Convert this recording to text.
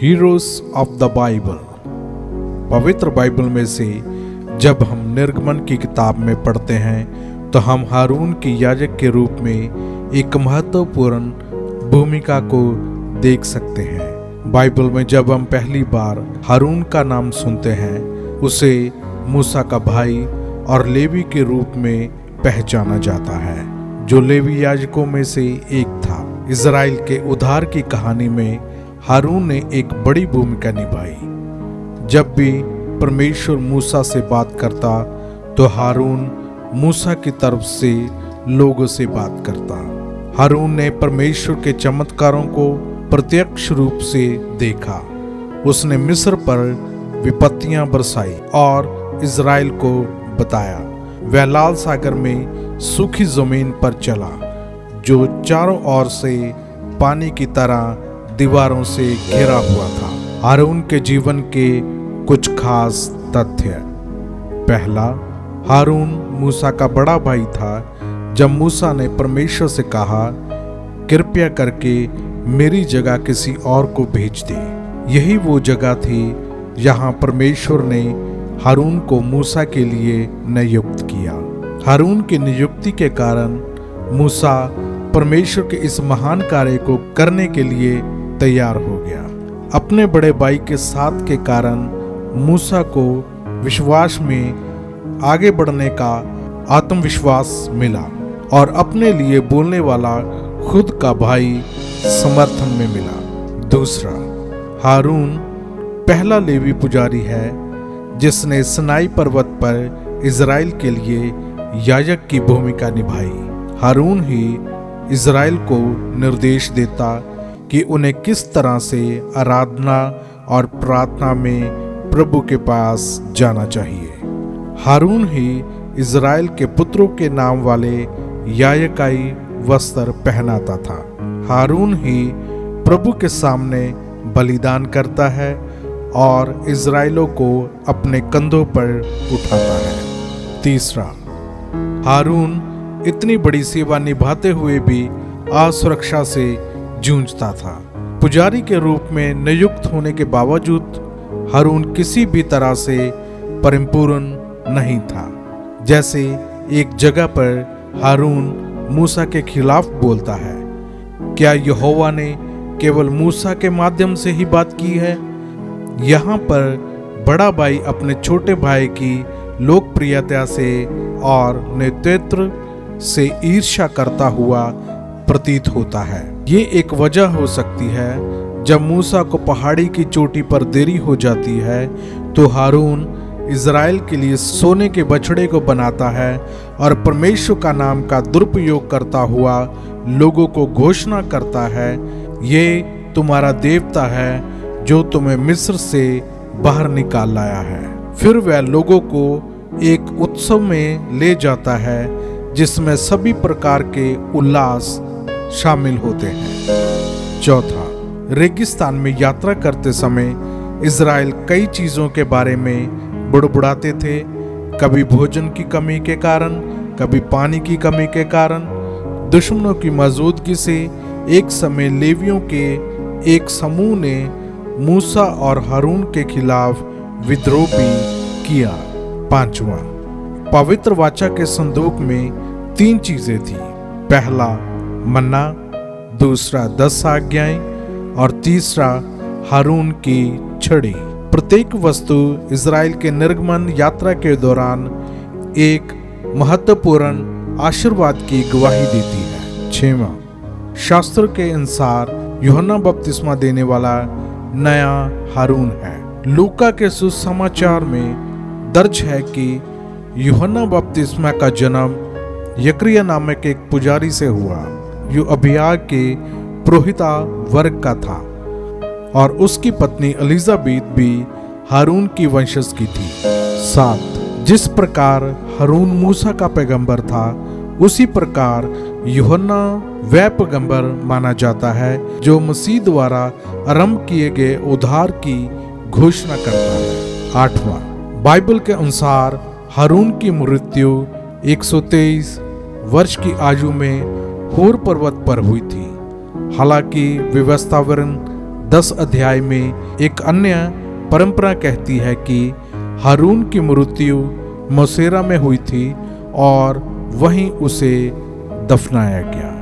Heroes of the Bible. पवित्र Bible में से जब हम निर्गमन की किताब में पढ़ते हैं तो हम हारून की याजक के रूप में एक महत्वपूर्ण भूमिका को देख सकते हैं। बाइबल में जब हम पहली बार हारून का नाम सुनते हैं, उसे मूसा का भाई और लेवी के रूप में पहचाना जाता है, जो लेवी याजकों में से एक था। इज़राइल के उद्धार की कहानी में हारून ने एक बड़ी भूमिका निभाई। जब भी परमेश्वर मूसा से बात करता तो हारून मूसा की तरफ से लोगों से बात करता। हारून ने परमेश्वर के चमत्कारों को प्रत्यक्ष रूप से देखा। उसने मिस्र पर विपत्तियां बरसाई और इज़राइल को बताया। वह लाल सागर में सूखी जमीन पर चला, जो चारों ओर से पानी की तरह दीवारों से घिरा हुआ था। हारून के जीवन के कुछ खास तथ्य। पहला, हारून मूसा का बड़ा भाई था। जब मूसा ने परमेश्वर से कहा, कृपया करके मेरी जगह किसी और को भेज दे, यही वो जगह थी जहां परमेश्वर ने हारून को मूसा के लिए नियुक्त किया। हारून की नियुक्ति के कारण मूसा परमेश्वर के इस महान कार्य को करने के लिए तैयार हो गया। अपने बड़े भाई के साथ के कारण मूसा को विश्वास में आगे बढ़ने का आत्मविश्वास मिला और अपने लिए बोलने वाला खुद का भाई समर्थन में मिला। दूसरा, हारून पहला लेवी पुजारी है जिसने सिनाई पर्वत पर इज़राइल के लिए याजक की भूमिका निभाई। हारून ही इज़राइल को निर्देश देता कि उन्हें किस तरह से आराधना और प्रार्थना में प्रभु के पास जाना चाहिए। हारून ही इज़राइल के पुत्रों के नाम वाले याजकाई वस्त्र पहनाता था। हारून ही प्रभु के सामने बलिदान करता है और इज़राइलों को अपने कंधों पर उठाता है। तीसरा, हारून इतनी बड़ी सेवा निभाते हुए भी असुरक्षा से जूझता था। पुजारी के रूप में नियुक्त होने के बावजूद हारून किसी भी तरह से परिपूर्ण नहीं था। जैसे एक जगह पर हारून मूसा के खिलाफ बोलता है, क्या यहोवा ने केवल मूसा के माध्यम से ही बात की है? यहाँ पर बड़ा भाई अपने छोटे भाई की लोकप्रियता से और नेतृत्व से ईर्ष्या करता हुआ प्रतीत होता है। ये एक वजह हो सकती है। जब मूसा को पहाड़ी की चोटी पर देरी हो जाती है तो हारून इज़राइल के लिए सोने के बछड़े को बनाता है और परमेश्वर का नाम का दुरुपयोग करता हुआ लोगों को घोषणा करता है, ये तुम्हारा देवता है जो तुम्हें मिस्र से बाहर निकाल लाया है। फिर वह लोगों को एक उत्सव में ले जाता है जिसमें सभी प्रकार के उल्लास शामिल होते हैं। चौथा, रेगिस्तान में यात्रा करते समय इज़राइल कई चीज़ों के बारे में बुड़बुड़ाते थे। कभी भोजन की कमी के कारण, कभी पानी की कमी के कारण। दुश्मनों की मौजूदगी से एक समय लेवियों के एक समूह ने मूसा और हारून के खिलाफ विद्रोह भी किया। पांचवा, पवित्र वाचा के संदूक में 3 चीजें थी। पहला, मन्ना, दूसरा 10 आज्ञाएं और तीसरा हारून की छड़ी। प्रत्येक वस्तु इज़राइल के निर्गमन यात्रा के दौरान एक महत्वपूर्ण आशीर्वाद की गवाही देती है। 6वां, शास्त्र के अनुसार यूहन्ना बपतिस्मा देने वाला नया हारून है। लूका के सुसमाचार में दर्ज है कि यूहन्ना बपतिस्मा का जन्म यकरिया नामक एक पुजारी से हुआ, जो अबिया के पुरोहिता वर्ग का था, और उसकी पत्नी एलिजाबेथ भी हारून की वंशज की थी। 7, जिस प्रकार हारून मूसा का पैगंबर था, उसी प्रकार यूहन्ना वह पैगंबर माना जाता है जो मसीह द्वारा आरंभ किए गए उद्धार की घोषणा करता है। 8वां, बाइबल के अनुसार हारून की मृत्यु 123 वर्ष की आयु में होर पर्वत पर हुई थी। हालांकि व्यवस्थावरण 10 अध्याय में एक अन्य परंपरा कहती है कि हारून की मृत्यु मोसेरा में हुई थी और वहीं उसे दफनाया गया।